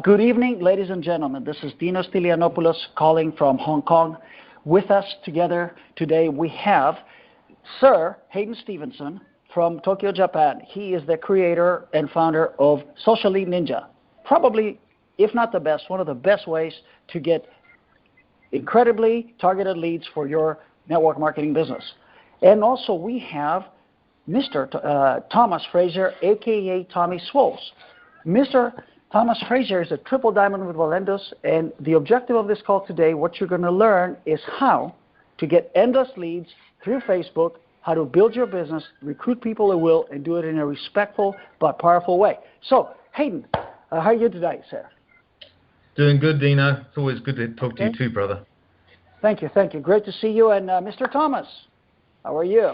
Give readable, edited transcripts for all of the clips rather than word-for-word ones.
Good evening, ladies and gentlemen. This is Dinos Stylianopoulos calling from Hong Kong. With us together today, we have Sir Hayden Stevenson from Tokyo, Japan. He is the creator and founder of Social Lead Ninja. Probably, if not the best, one of the best ways to get incredibly targeted leads for your network marketing business. And also, we have Mr. Thomas Fraser, a.k.a. Tommy Swoles. Mr. Thomas Fraser is a triple diamond with Valendos, and the objective of this call today, what you're going to learn is how to get endless leads through Facebook, how to build your business, recruit people at will, and do it in a respectful but powerful way. So, Hayden, how are you today, sir? Doing good, Dino. It's always good to talk to you too, brother. Thank you. Great to see you. And Mr. Thomas, how are you?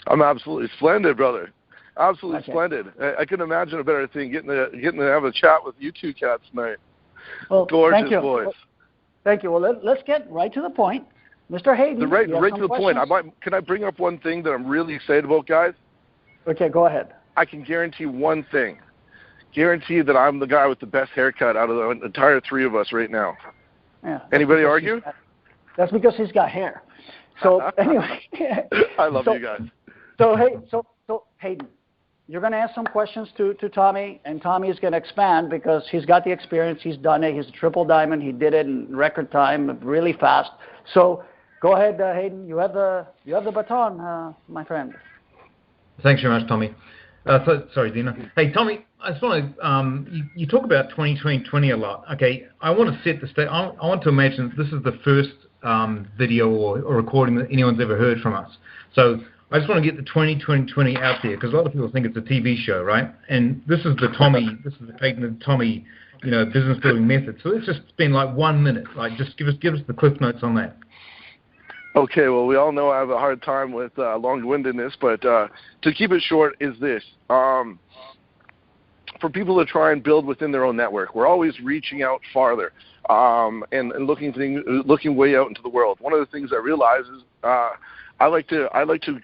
I'm absolutely splendid, brother. Absolutely splendid. I couldn't imagine a better thing getting to have a chat with you two cats tonight. Well, gorgeous thank you. voice. Thank you. Well, let's get right to the point. Mr. Hayden, right to the questions? point. Can I bring up one thing that I'm really excited about, guys? Okay, go ahead. I can guarantee one thing. Guarantee that I'm the guy with the best haircut out of the entire three of us right now. Yeah. Anybody argue? That's because he's got hair. So anyway. I love you guys. So Hayden, you're going to ask some questions to Tommy, and Tommy is going to expand because he's got the experience. He's done it. He's a triple diamond. He did it in record time, really fast. So go ahead, Hayden. You have the baton, my friend. Thanks very much, Tommy. Sorry, Dino. Hey, Tommy, I just want to, you talk about 2020 a lot. Okay, I want to set the stage. I want to imagine this is the first video or recording that anyone's ever heard from us. So I just want to get the 2020 out there because a lot of people think it's a TV show, right? And this is the Hayden and Tommy, business building method. So let's just spend like 1 minute. Like, just give us the cliff notes on that. Okay, well, we all know I have a hard time with long-windedness, but to keep it short is this. For people to try and build within their own network, we're always reaching out farther and looking way out into the world. One of the things I realize is I like to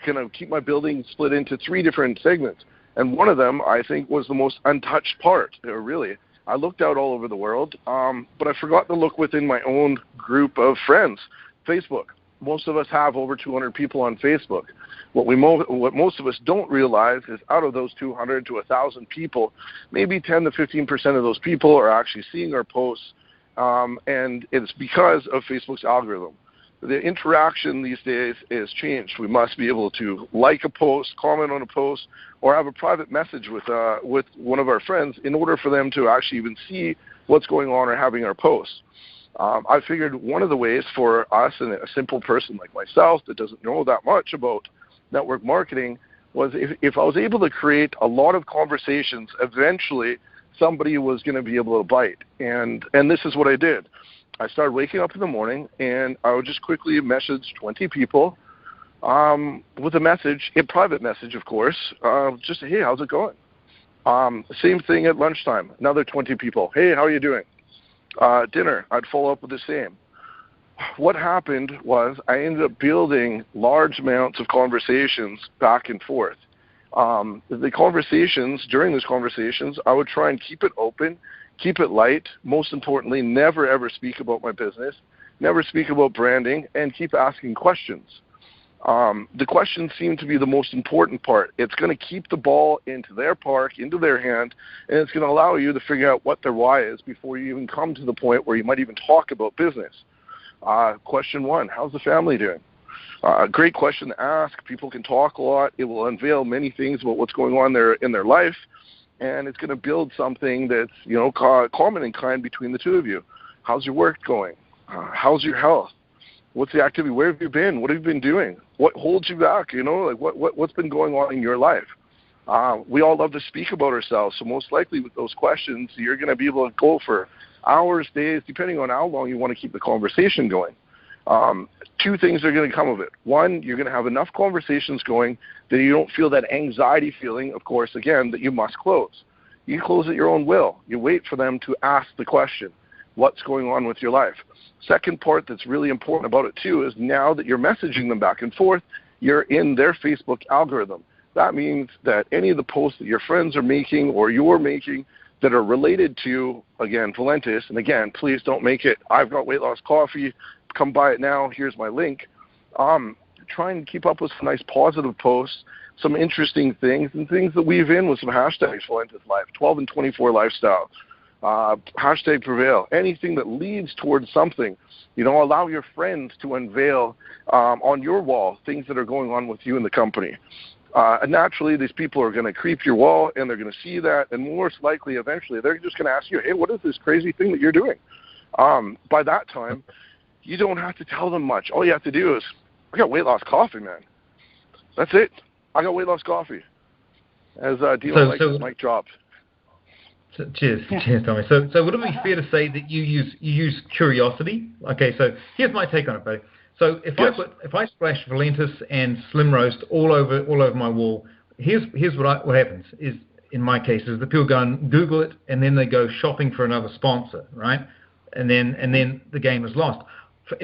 kind of keep my building split into three different segments, and one of them I think was the most untouched part. Really, I looked out all over the world, but I forgot to look within my own group of friends. Facebook. Most of us have over 200 people on Facebook. What most of us don't realize is out of those 200 to 1,000 people, maybe 10 to 15% of those people are actually seeing our posts, and it's because of Facebook's algorithm. The interaction these days is changed. We must be able to like a post, comment on a post, or have a private message with one of our friends in order for them to actually even see what's going on or having our posts. I figured one of the ways for us and a simple person like myself that doesn't know that much about network marketing was if I was able to create a lot of conversations, eventually somebody was going to be able to bite. And this is what I did. I started waking up in the morning, and I would just quickly message 20 people with a message, a private message, of course, just, hey, how's it going? Same thing at lunchtime, another 20 people. Hey, how are you doing? Dinner, I'd follow up with the same. What happened was I ended up building large amounts of conversations back and forth. During those conversations, I would try and keep it open, keep it light. Most importantly, never ever speak about my business, never speak about branding, and keep asking questions. The questions seem to be the most important part. It's going to keep the ball into their park, into their hand, and it's going to allow you to figure out what their why is before you even come to the point where you might even talk about business. Question one, how's the family doing? Great question to ask. People can talk a lot. It will unveil many things about what's going on in their life, and it's going to build something that's common in kind between the two of you. How's your work going? How's your health? What's the activity? Where have you been? What have you been doing? What holds you back? What's been going on in your life? We all love to speak about ourselves, so most likely with those questions, you're going to be able to go for hours, days, depending on how long you want to keep the conversation going. Two things are going to come of it. One, you're going to have enough conversations going that you don't feel that anxiety feeling, of course, again, that you must close. You close at your own will. You wait for them to ask the question, what's going on with your life? Second part that's really important about it too is now that you're messaging them back and forth, you're in their Facebook algorithm. That means that any of the posts that your friends are making or you're making, that are related to, again, Valentis. And again, please don't make it, I've got weight loss coffee, come buy it now, here's my link. Try and keep up with some nice positive posts, some interesting things, and things that weave in with some hashtags, Valentis Life, 12 and 24 lifestyle, hashtag prevail, anything that leads towards something. Allow your friends to unveil on your wall things that are going on with you in the company. And naturally, these people are going to creep your wall, and they're going to see that, and most likely, eventually, they're just going to ask you, hey, what is this crazy thing that you're doing? By that time, you don't have to tell them much. All you have to do is, I got weight loss coffee, man. That's it. I got weight loss coffee. As Dino likes his mic drop. Cheers, Tommy. So would it be fair to say that you use curiosity? Okay, so here's my take on it, buddy. So if I splash Valentis and Slim Roast all over my wall, here's what happens is, in my case, is that people go and Google it, and then they go shopping for another sponsor, right? And then the game is lost.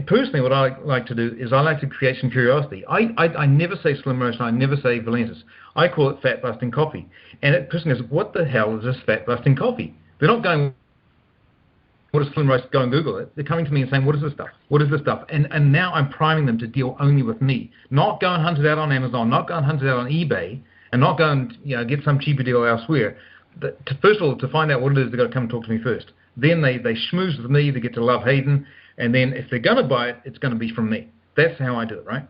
Personally, what I like to do is I like to create some curiosity. I never say Slim Roast, and I never say Valentis. I call it fat busting coffee. And a person goes, what the hell is this fat busting coffee? They're not going, what is Slim Roast? Go and Google it. They're coming to me and saying, what is this stuff? What is this stuff? And now I'm priming them to deal only with me. Not go and hunt it out on Amazon, not go and hunt it out on eBay, and not go and get some cheaper deal elsewhere. First of all, to find out what it is, they've got to come and talk to me first. Then they schmooze with me, they get to love Hayden, and then if they're going to buy it, it's going to be from me. That's how I do it, right?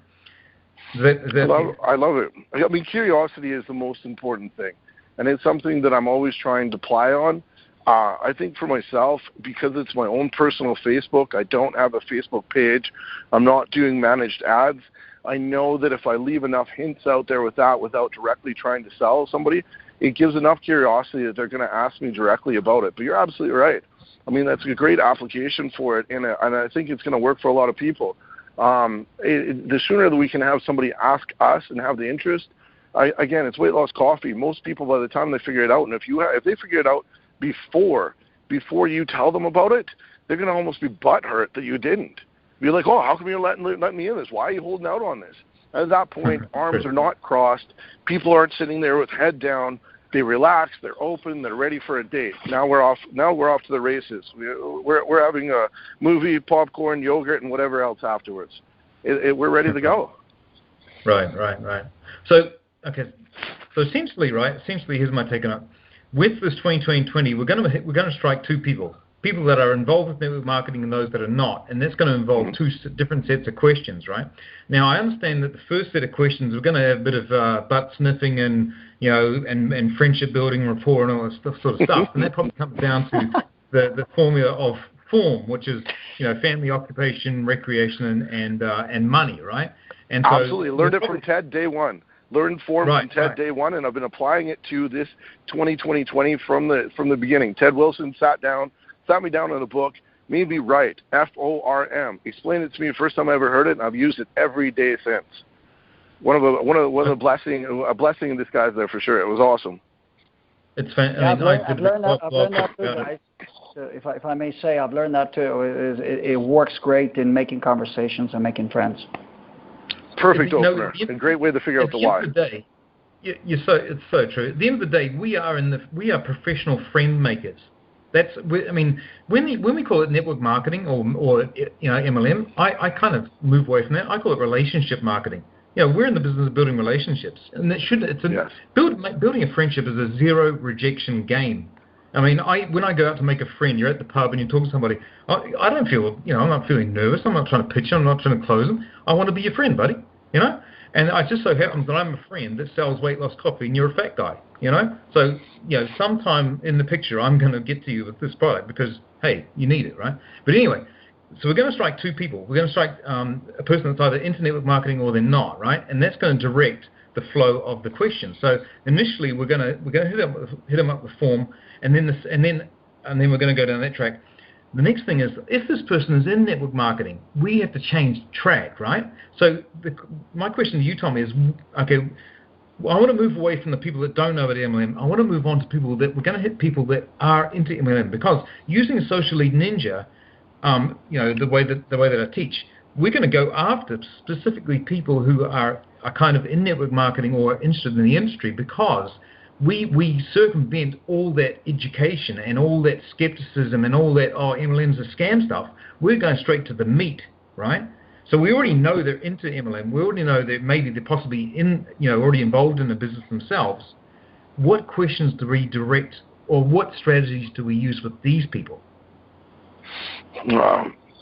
I love it. I mean, curiosity is the most important thing, and it's something that I'm always trying to ply on. I think for myself, because it's my own personal Facebook, I don't have a Facebook page. I'm not doing managed ads. I know that if I leave enough hints out there with that without directly trying to sell somebody, it gives enough curiosity that they're going to ask me directly about it. But you're absolutely right. I mean, that's a great application for it, and I think it's going to work for a lot of people. The sooner that we can have somebody ask us and have the interest, again, it's weight loss coffee. Most people, by the time they figure it out, and if they figure it out before you tell them about it, they're going to almost be butthurt that you didn't. Be like, oh, how come you're letting me in this? Why are you holding out on this? At that point, arms are not crossed. People aren't sitting there with head down. They relax. They're open. They're ready for a date. Now we're off to the races. We're having a movie, popcorn, yogurt, and whatever else afterwards. We're ready to go. Right. So essentially, here's my take on it. With this 2020, we're going to strike two people that are involved with network marketing and those that are not, and that's going to involve two different sets of questions, right? Now, I understand that the first set of questions, we're going to have a bit of butt sniffing and and friendship building, rapport, and all that sort of stuff, and that probably comes down to the formula of form, which is family, occupation, recreation, and money, right? And so absolutely, learned it from Ted day one. Learned form from Ted day one, and I've been applying it to this 2020 from the beginning. Ted Wilson sat me down in a book, made me write, FORM. Explained it to me the first time I ever heard it, and I've used it every day since. One of the a blessing in disguise there for sure. It was awesome. It's I've learned that too, guys. So if I may say, I've learned that too. It works great in making conversations and making friends. Perfect opener. A great way to figure out the why. It's so true. At the end of the day, we are professional friend makers. When we call it network marketing or MLM, I kind of move away from that. I call it relationship marketing. We're in the business of building relationships, and building a friendship is a zero rejection game. I mean, when I go out to make a friend, you're at the pub and you talk to somebody. I don't feel, I'm not feeling nervous. I'm not trying to pitch them. I'm not trying to close them. I want to be your friend, buddy. And it just so happens that I'm a friend that sells weight loss coffee, and you're a fat guy. So sometime in the picture, I'm going to get to you with this product because hey, you need it, right? But anyway. So we're going to strike two people. We're going to strike a person that's either into network marketing or they're not, right? And that's going to direct the flow of the question. So initially we're going to hit them up with form, and then we're going to go down that track. The next thing is, if this person is in network marketing, we have to change track, right? So my question to you, Tom, is okay. I want to move away from the people that don't know about MLM. I want to move on to people that we're going to hit people that are into MLM, because using a social lead ninja. The way that I teach, we're going to go after specifically people who are kind of in network marketing or interested in the industry, because we circumvent all that education and all that skepticism and all that, oh, MLM's a scam stuff. We're going straight to the meat, right? So we already know they're into MLM. We already know that maybe they're possibly already involved in the business themselves. What questions do we direct, or what strategies do we use with these people?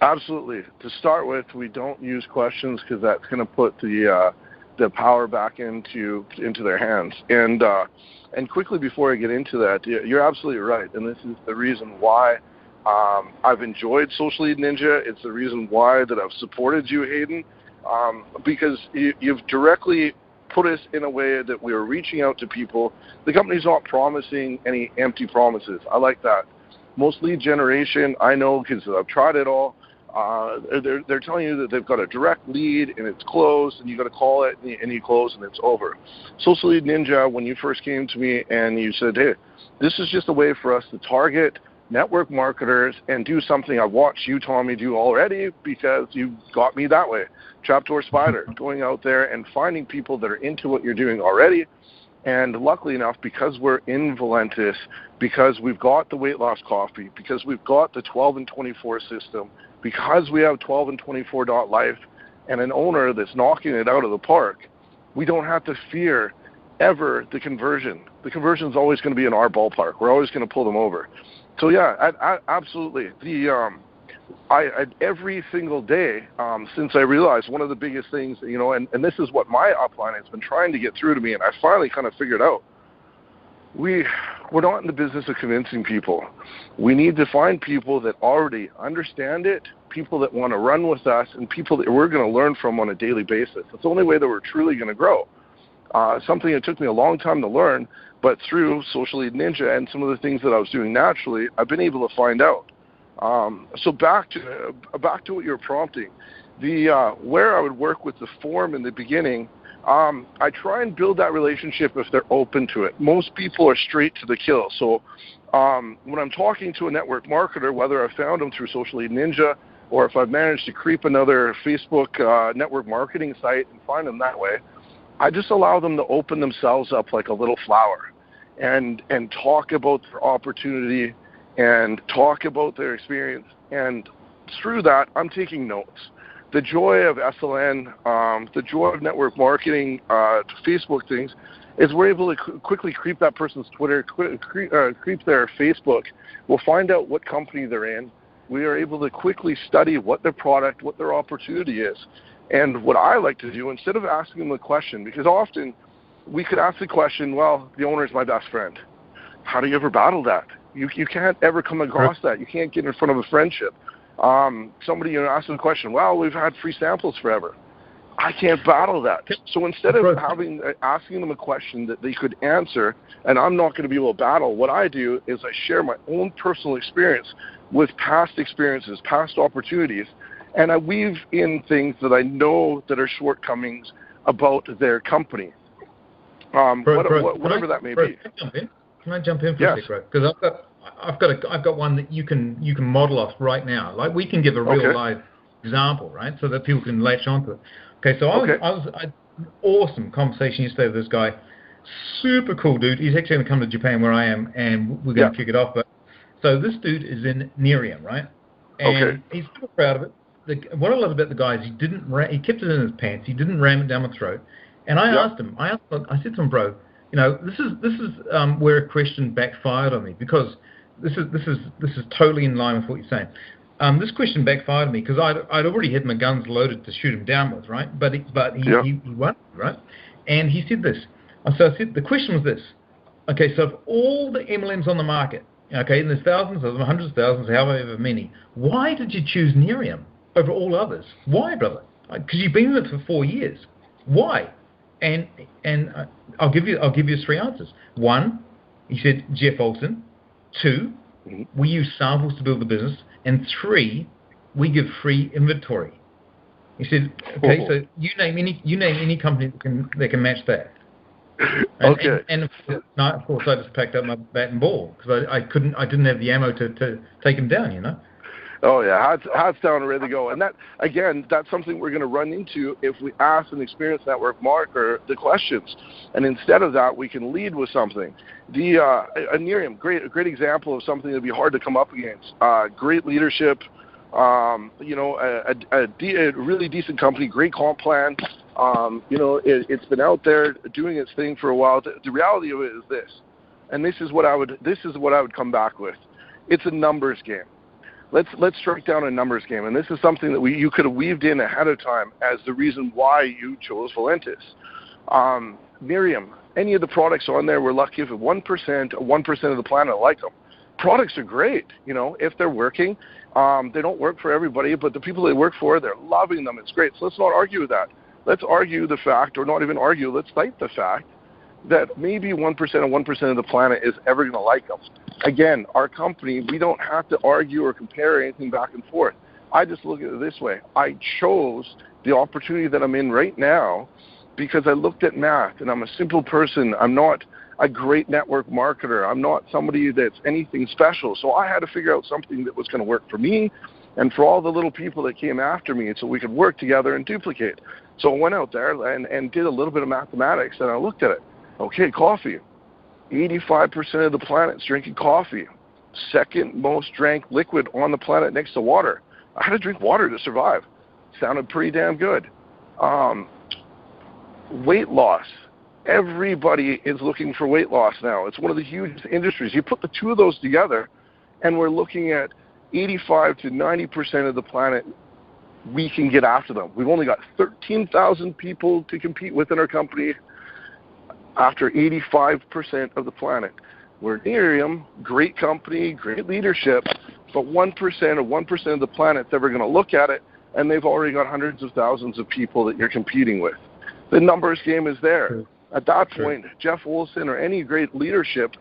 Absolutely. To start with, we don't use questions because that's going to put the power back into their hands. And quickly before I get into that, you're absolutely right. And this is the reason why I've enjoyed Social Lead Ninja. It's the reason why that I've supported you, Hayden, because you've directly put us in a way that we are reaching out to people. The company's not promising any empty promises. I like that. Most lead generation, I know because I've tried it all, they're telling you that they've got a direct lead and it's closed and you got to call it and you close and it's over. Social Lead Ninja, when you first came to me and you said, hey, this is just a way for us to target network marketers and do something I've watched you, Tommy, do already because you got me that way. Trapdoor Spider, going out there and finding people that are into what you're doing already. And luckily enough, because we're in Valentis, because we've got the weight loss coffee, because we've got the 12 and 24 system, because we have 12 and 24.life and an owner that's knocking it out of the park, we don't have to fear ever the conversion. The conversion is always going to be in our ballpark. We're always going to pull them over. So yeah, absolutely. Every single day since I realized one of the biggest things, and this is what my upline has been trying to get through to me, and I finally kind of figured out, we're not in the business of convincing people. We need to find people that already understand it, people that want to run with us, and people that we're going to learn from on a daily basis. That's the only way that we're truly going to grow. Something that took me a long time to learn, but through Social Lead Ninja and some of the things that I was doing naturally, I've been able to find out. So back to what you're prompting, where I would work with the form in the beginning, I try and build that relationship if they're open to it. Most people are straight to the kill. So when I'm talking to a network marketer, whether I found them through Social Lead Ninja or if I've managed to creep another Facebook network marketing site and find them that way, I just allow them to open themselves up like a little flower and talk about their opportunity and talk about their experience. And through that, I'm taking notes. The joy of SLN, the joy of network marketing, Facebook things, is we're able to quickly creep that person's Twitter, creep their Facebook. We'll find out what company they're in. We are able to quickly study what their product, what their opportunity is. And what I like to do, instead of asking them a question, because often we could ask the question, well, the owner is my best friend. How do you ever battle that? You can't ever come across that. You can't get in front of a friendship. Somebody asks the question, well, we've had free samples forever. I can't battle that. So instead of asking them a question that they could answer, and I'm not going to be able to battle, what I do is I share my own personal experience with past experiences, past opportunities, and I weave in things that I know that are shortcomings about their company, whatever that may be. Can I jump in for a sec, bro? Because I've got one that you can model off right now. Like we can give a real live example, right, so that people can latch onto it. Okay, so I had an awesome conversation yesterday with this guy, super cool dude. He's actually going to come to Japan where I am, and we're going to kick it off. But so this dude is in Nerium, right? And he's super proud of it. What I love about the guy is he kept it in his pants. He didn't ram it down my throat. And I asked him. I said to him, bro, this is where a question backfired on me, because this is totally in line with what you're saying. This question backfired on me because I'd already had my guns loaded to shoot him down with, right? But he won, right? And he said this. So I said the question was this. Okay, so of all the MLMs on the market, okay, and there's thousands of them, hundreds of thousands, however many, why did you choose Nerium over all others? Why, brother? Because you've been in it for 4 years. Why? And I'll give you 3 answers. 1, he said Jeff Olson. 2, we use samples to build the business. And 3, we give free inventory. He said, okay, so you name any company that can match that. And of course I just packed up my bat and ball because I didn't have the ammo to take him down, Oh yeah, hats down, ready to go. And that, again, that's something we're going to run into if we ask an experienced network marketer the questions. And instead of that, we can lead with something. Miriam, a great example of something that'd be hard to come up against. Great leadership, you know, a really decent company, great comp plan. You know, it's been out there doing its thing for a while. The reality of it is this, and this is what I would come back with. It's a numbers game. Let's strike down a numbers game, and this is something that you could have weaved in ahead of time as the reason why you chose Valentis. Miriam, any of the products on there, we're lucky if 1% of the planet like them. Products are great, you know, if they're working. They don't work for everybody, but the people they work for, they're loving them. It's great. So let's not argue with that. Let's argue the fact, or not even argue, let's cite the fact that maybe 1% of the planet is ever going to like them. Again, our company, we don't have to argue or compare anything back and forth. I just look at it this way. I chose the opportunity that I'm in right now because I looked at math, and I'm a simple person. I'm not a great network marketer. I'm not somebody that's anything special. So I had to figure out something that was going to work for me and for all the little people that came after me so we could work together and duplicate. So I went out there and did a little bit of mathematics, and I looked at it. Okay, coffee. 85% of the planet's drinking coffee. Second most drank liquid on the planet next to water. I had to drink water to survive. Sounded pretty damn good. Weight loss. Everybody is looking for weight loss now. It's one of the huge industries. You put the two of those together, and we're looking at 85 to 90% of the planet. We can get after them. We've only got 13,000 people to compete with in our company after 85% of the planet. We're Ethereum, great company, great leadership, but 1% of the planet's ever going to look at it, and they've already got hundreds of thousands of people that you're competing with. The numbers game is there. True. At that point, Jeff Olson or any great leadership,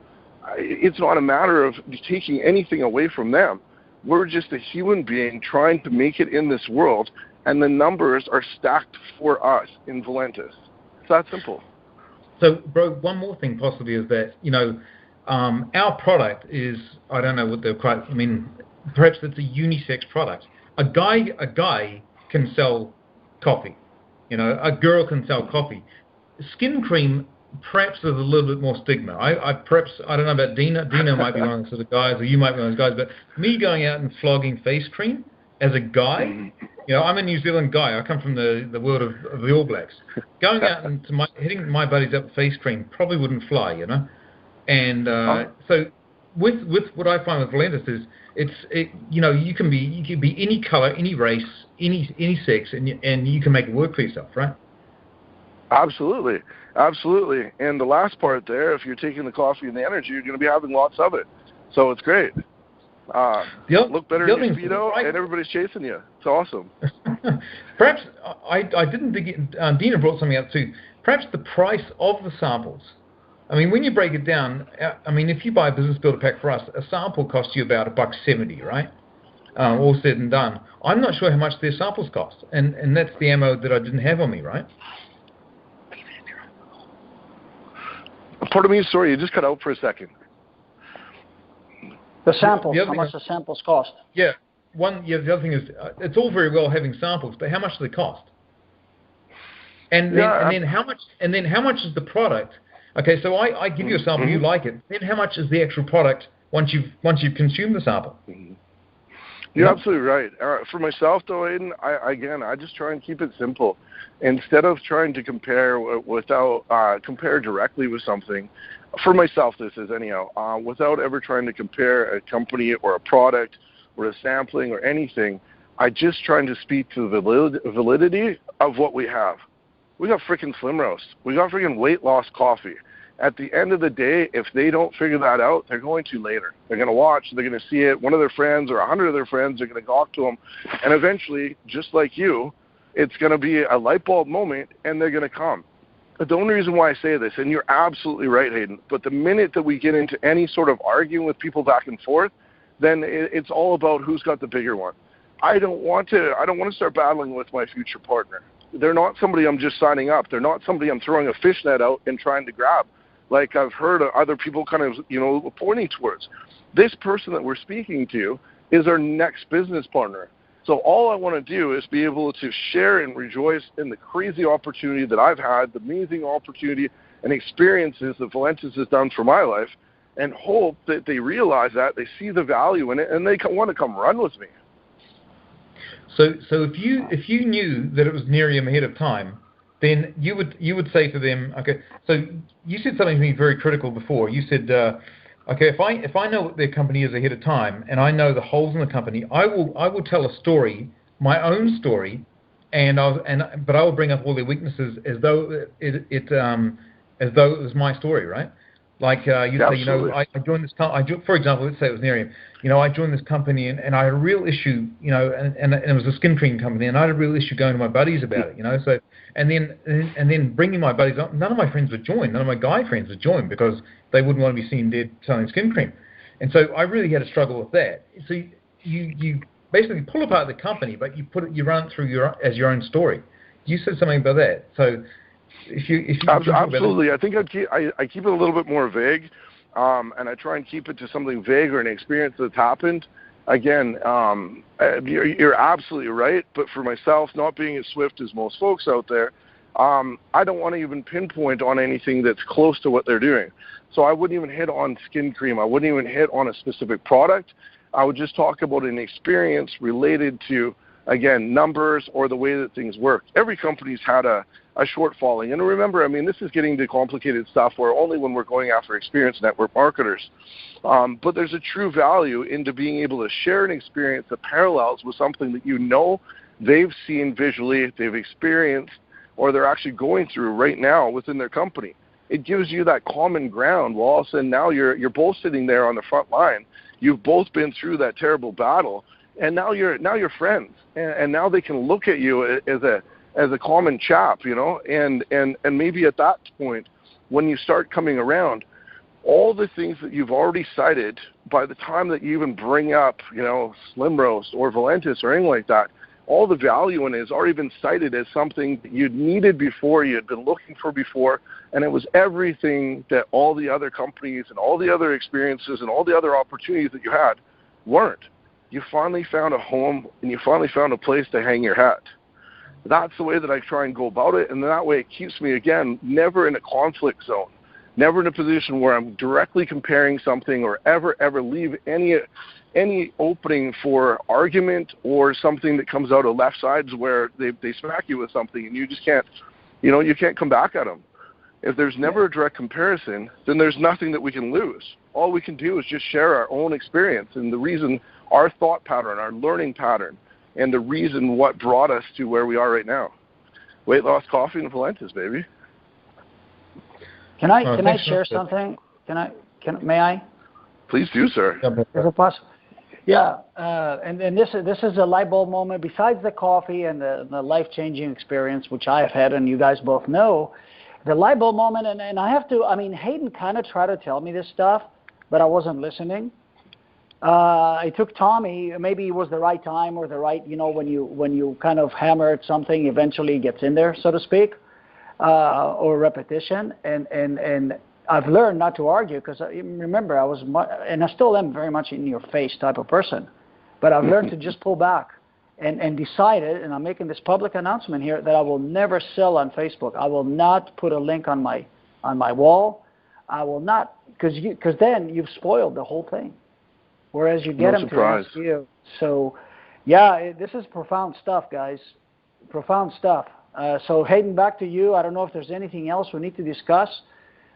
it's not a matter of taking anything away from them. We're just a human being trying to make it in this world, and the numbers are stacked for us in Valentis. It's that simple. So, bro, one more thing possibly is that, you know, our product is, I don't know what they're quite, I mean, perhaps it's a unisex product. A guy can sell coffee. You know, a girl can sell coffee. Skin cream, perhaps there's a little bit more stigma. I don't know about Dina. Dina might be one of the sort of guys, or you might be one of those guys, but me going out and flogging face cream as a guy, you know, I'm a New Zealand guy. I come from the world of the All Blacks. Going out and hitting my buddies up with face cream probably wouldn't fly, you know. And so with what I find with Valentis is you know, you can be any color, any race, any sex, and you can make it work for yourself, right? Absolutely. And the last part there, if you're taking the coffee and the energy, you're going to be having lots of it. So it's great. Look better in your Speedo, and everybody's chasing you. It's awesome. Perhaps, I didn't think it, Dina brought something up too. Perhaps the price of the samples. I mean, when you break it down, I mean, if you buy a business builder pack for us, a sample costs you about $1.70, right? All said and done. I'm not sure how much their samples cost, and that's the ammo that I didn't have on me, right? Pardon me, sorry, you just cut out for a second. The samples, how much the samples cost? Yeah, the other thing is, it's all very well having samples, but how much do they cost? And then how much is the product? Okay, so I give you a sample, you like it. Then how much is the actual product once you've consumed the sample? You're absolutely right. For myself, though, Aiden, I just try and keep it simple. Instead of trying to compare compare directly with something, for myself this is anyhow, without ever trying to compare a company or a product or a sampling or anything, I just trying to speak to the validity of what we have. We got freaking Slim Roast. We got freaking weight loss coffee. At the end of the day, if they don't figure that out, they're going to later. They're going to watch, they're going to see it. One of their friends or 100 of their friends are going to talk to them. And eventually, just like you, it's going to be a light bulb moment, and they're going to come. But the only reason why I say this, and you're absolutely right, Hayden, but the minute that we get into any sort of arguing with people back and forth, then it's all about who's got the bigger one. I don't want to start battling with my future partner. They're not somebody I'm just signing up. They're not somebody I'm throwing a fishnet out and trying to grab. Like I've heard other people kind of, pointing towards. This person that we're speaking to is our next business partner. So all I want to do is be able to share and rejoice in the crazy opportunity that I've had, the amazing opportunity and experiences that Valentis has done for my life, and hope that they realize that, they see the value in it, and they want to come run with me. So if you knew that it was Nerium ahead of time, then you would say to them, okay. So you said something to me very critical before. You said, okay, if I know what their company is ahead of time, and I know the holes in the company, I will tell a story, my own story, but I will bring up all their weaknesses as though it was my story, right? Like you say, I joined this company. For example, let's say it was Nerium. I joined this company and I had a real issue, and it was a skin cream company, and I had a real issue going to my buddies about it, So and then bringing my buddies up. None of my friends would join. None of my guy friends would join because they wouldn't want to be seen dead selling skin cream. And so I really had a struggle with that. So you basically pull apart the company, but you run it through as your own story. You said something about that. So if you absolutely, I think I keep it a little bit more vague, and I try and keep it to something vague or an experience that's happened. Again, you're absolutely right. But for myself, not being as swift as most folks out there, I don't want to even pinpoint on anything that's close to what they're doing. So I wouldn't even hit on skin cream. I wouldn't even hit on a specific product. I would just talk about an experience related to, again, numbers or the way that things work. Every company's had a shortfalling. And remember, this is getting to complicated stuff where only when we're going after experienced network marketers. But there's a true value into being able to share an experience that parallels with something that they've seen visually, they've experienced, or they're actually going through right now within their company. It gives you that common ground. Well, all of a sudden now you're both sitting there on the front line. You've both been through that terrible battle, and now you're friends. And now they can look at you as a common chap, and maybe at that point, when you start coming around, all the things that you've already cited, by the time that you even bring up, Slim Roast or Valentis or anything like that, all the value in it has already been cited as something that you'd needed before, you had been looking for before, and it was everything that all the other companies and all the other experiences and all the other opportunities that you had weren't. You finally found a home, and you finally found a place to hang your hat. That's the way that I try and go about it, and that way it keeps me, again, never in a conflict zone, never in a position where I'm directly comparing something or ever leave any opening for argument or something that comes out of left sides where they smack you with something and you just can't, you can't come back at them. If there's never a direct comparison, then there's nothing that we can lose. All we can do is just share our own experience and the reason, our thought pattern, our learning pattern, and the reason what brought us to where we are right now. Weight loss, coffee, and Valentis, baby. Can I share something? May I? Please do, sir. Is it possible? Yeah, and this is a light bulb moment. Besides the coffee and the life-changing experience, which I have had and you guys both know, the light bulb moment, and I have to, Hayden kind of tried to tell me this stuff, but I wasn't listening. It took Tommy, maybe it was the right time or the right, when you kind of hammer at something, eventually it gets in there, so to speak, or repetition, and I've learned not to argue because remember I was, and I still am very much in your face type of person, but I've learned to just pull back and decided, and I'm making this public announcement here, that I will never sell on Facebook. I will not put a link on my wall. I will not, because then you've spoiled the whole thing. Whereas you get them to ask you. So, yeah, this is profound stuff, guys. Profound stuff. So Hayden, back to you. I don't know if there's anything else we need to discuss.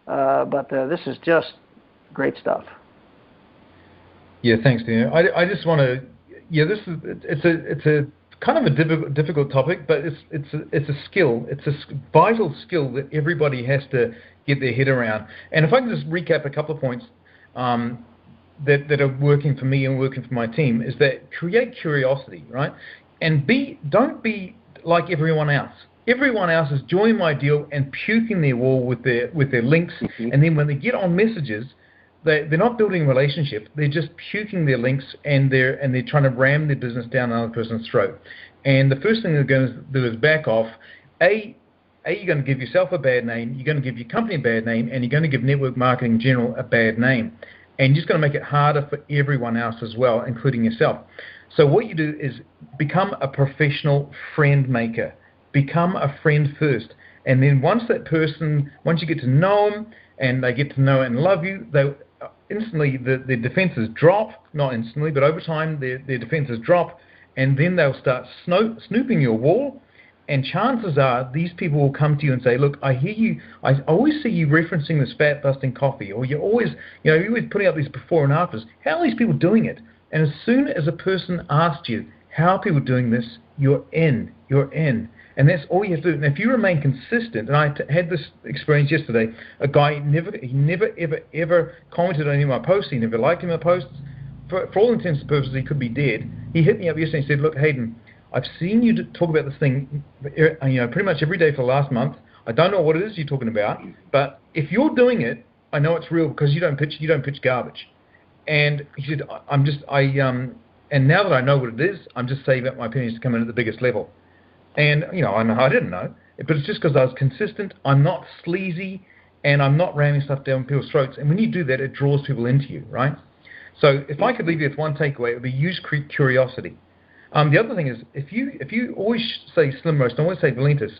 But this is just great stuff. Yeah, thanks, Dino. I just want to. Yeah, it's a kind of a difficult topic, but it's a skill. It's a vital skill that everybody has to get their head around. And if I can just recap a couple of points that are working for me and working for my team, is that create curiosity, right? And don't be like everyone else. Everyone else is joining my deal and puking their wall with their links, and then when they get on messages, they're not building a relationship. They're just puking their links, and they're trying to ram their business down another person's throat. And the first thing they're going to do is back off. You're going to give yourself a bad name. You're going to give your company a bad name, and you're going to give network marketing in general a bad name. and you're just going to make it harder for everyone else as well, including yourself. So what you do is become a professional friend maker. Become a friend first. And then once you get to know them and they get to know and love you, they instantly, their defenses drop, not instantly, but over time their defenses drop, and then they'll start snooping your wall. And chances are these people will come to you and say, look, I hear you, I always see you referencing this fat-busting coffee, or you're always putting up these before and afters. How are these people doing it? And as soon as a person asks you, how are people doing this, you're in. And that's all you have to do. And if you remain consistent, and I had this experience yesterday, a guy, he never, ever commented on any of my posts, he never liked any of my posts. For all intents and purposes, he could be dead. He hit me up yesterday and said, look, Hayden, I've seen you talk about this thing, pretty much every day for the last month. I don't know what it is you're talking about, but if you're doing it, I know it's real because you don't pitch garbage. And he said, and now that I know what it is, I'm just saving up my pennies to come in at the biggest level. And I didn't know, but it's just because I was consistent. I'm not sleazy, and I'm not ramming stuff down people's throats. And when you do that, it draws people into you, right? So if I could leave you with one takeaway, it would be use curiosity. The other thing is, if you always say Slim Roast, I always say Valentis,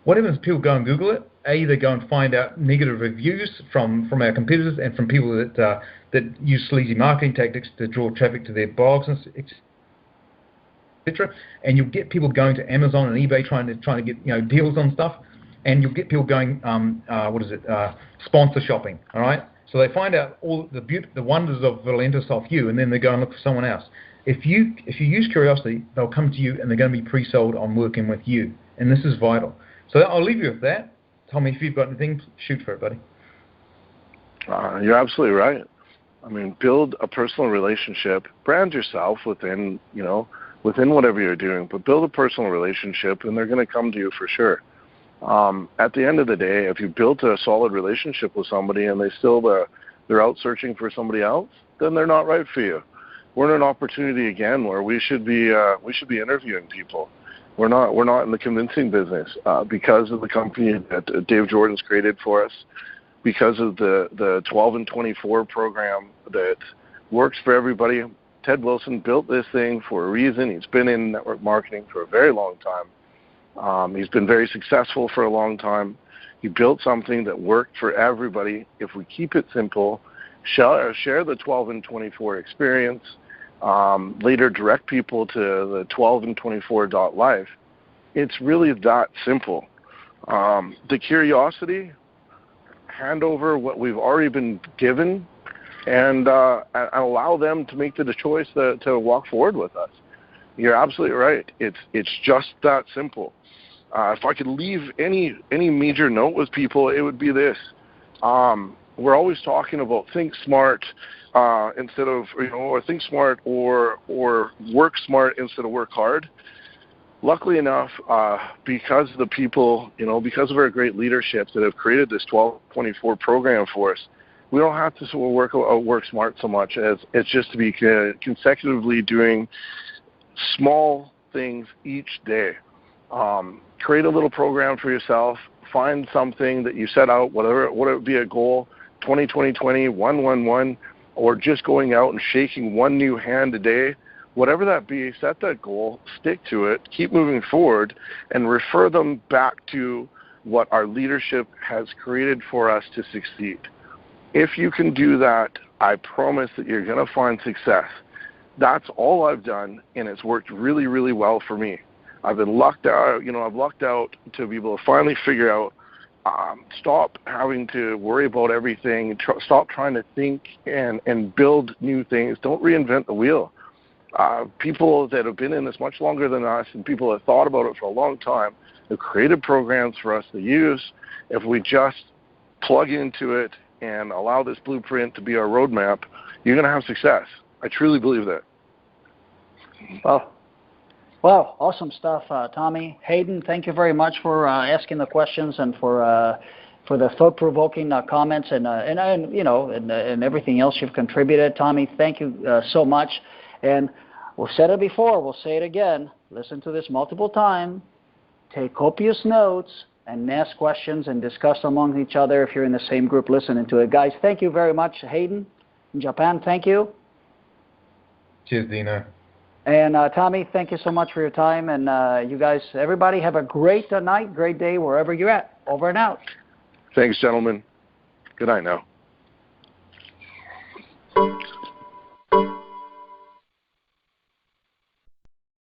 what happens is people go and Google it. They go and find out negative reviews from our competitors and from people that use sleazy marketing tactics to draw traffic to their blogs and etc. And you'll get people going to Amazon and eBay trying to get deals on stuff, and you'll get people going sponsor shopping. All right. So they find out all the wonders of Valentis off you, and then they go and look for someone else. If you use curiosity, they'll come to you, and they're going to be pre-sold on working with you, and this is vital. So I'll leave you with that. Tommy, if you've got anything, shoot for it, buddy. You're absolutely right. I mean, build a personal relationship, brand yourself within whatever you're doing, but build a personal relationship, and they're going to come to you for sure. At the end of the day, if you built a solid relationship with somebody and they're out searching for somebody else, then they're not right for you. We're in an opportunity again where we should be interviewing people. We're not in the convincing business because of the company that Dave Jordan's created for us, because of the 12 and 24 program that works for everybody. Ted Wilson built this thing for a reason. He's been in network marketing for a very long time. He's been very successful for a long time. He built something that worked for everybody. If we keep it simple, share the 12 and 24 experience, later direct people to the 12and24.life. It's really that simple. The curiosity, hand over what we've already been given, and allow them to make the choice to walk forward with us. You're absolutely right. It's just that simple. If I could leave any major note with people, it would be this. We're always talking about think smart instead of, or think smart or work smart instead of work hard. Luckily enough, because of the people, because of our great leadership that have created this 1224 program for us, we don't have to sort of work smart so much as it's just to be consecutively doing small things each day. Create a little program for yourself. Find something that you set out, whatever it would be a goal, 20-20-20, 1-1-1, or just going out and shaking one new hand a day. Whatever that be, set that goal, stick to it, keep moving forward, and refer them back to what our leadership has created for us to succeed. If you can do that, I promise that you're going to find success. That's all I've done, and it's worked really, really well for me. I've been lucked out, I've lucked out to be able to finally figure out, stop having to worry about everything, stop trying to think and build new things. Don't reinvent the wheel. People that have been in this much longer than us and people that have thought about it for a long time have created programs for us to use. If we just plug into it and allow this blueprint to be our roadmap, you're going to have success. I truly believe that. Well, awesome stuff, Tommy. Hayden, thank you very much for asking the questions and for the thought-provoking comments and everything else you've contributed. Tommy, thank you so much. And we've said it before, we'll say it again. Listen to this multiple times. Take copious notes and ask questions and discuss among each other if you're in the same group listening to it. Guys, thank you very much. Hayden, in Japan, thank you. Cheers, Dino. And Tommy, thank you so much for your time. And you guys, everybody, have a great night, great day, wherever you're at. Over and out. Thanks, gentlemen. Good night now.